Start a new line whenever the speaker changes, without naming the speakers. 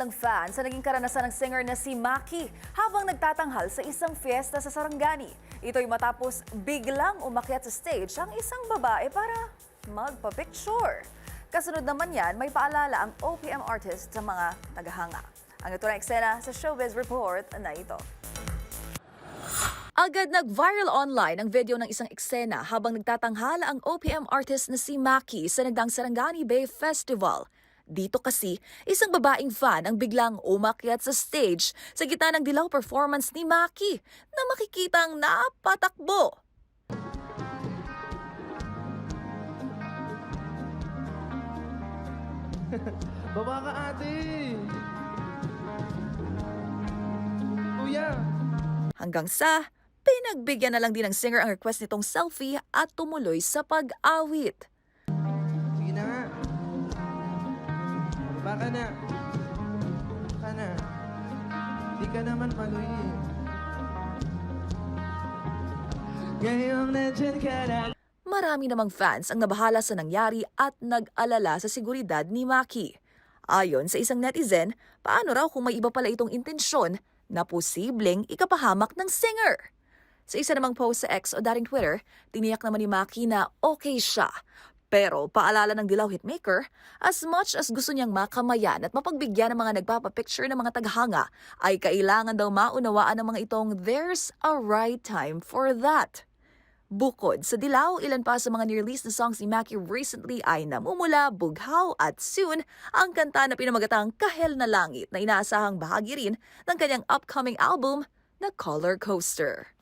ng fans sa naging karanasan ng singer na si Maki habang nagtatanghal sa isang fiesta sa Sarangani. Ito'y matapos biglang umakyat sa stage ang isang babae para magpa-picture. Kasunod naman yan, may paalala ang OPM artist sa mga tagahanga. Ang ito na eksena sa Showbiz Report na ito. Agad nag-viral online ang video ng isang eksena habang nagtatanghala ang OPM artist na si Maki sa nagdaang Sarangani Bay Festival. Dito kasi, isang babaeng fan ang biglang umakyat sa stage sa gitna ng dilaw performance ni Maki na makikitang napatakbo.
Baba ka, ate! Kuya!
Hanggang sa pinagbigyan na lang din ng singer ang request nitong selfie at tumuloy sa pag-awit.
Sige na nga. Baba ka na. Baba ka na. Di ka naman maluhin. Ngayong nandyan ka na.
Marami namang fans ang nabahala sa nangyari at nag-alala sa seguridad ni Maki. Ayon sa isang netizen, paano raw kung may iba pala itong intensyon na posibleng ikapahamak ng singer? Sa isa namang post sa X o dating Twitter, tiniyak naman ni Maki na okay siya. Pero paalala ng Dilaw hitmaker, as much as gusto niyang makamayan at mapagbigyan ng mga nagpapapicture ng mga taghanga, ay kailangan daw maunawaan ng mga itong there's a right time for that. Bukod sa Dilaw, ilan pa sa mga nirelease na songs ni Maki recently ay Namumula, Bughaw at Soon, ang kanta na pinamagatang Kahel na Langit na inaasahang bahagi rin ng kanyang upcoming album na Color Coaster.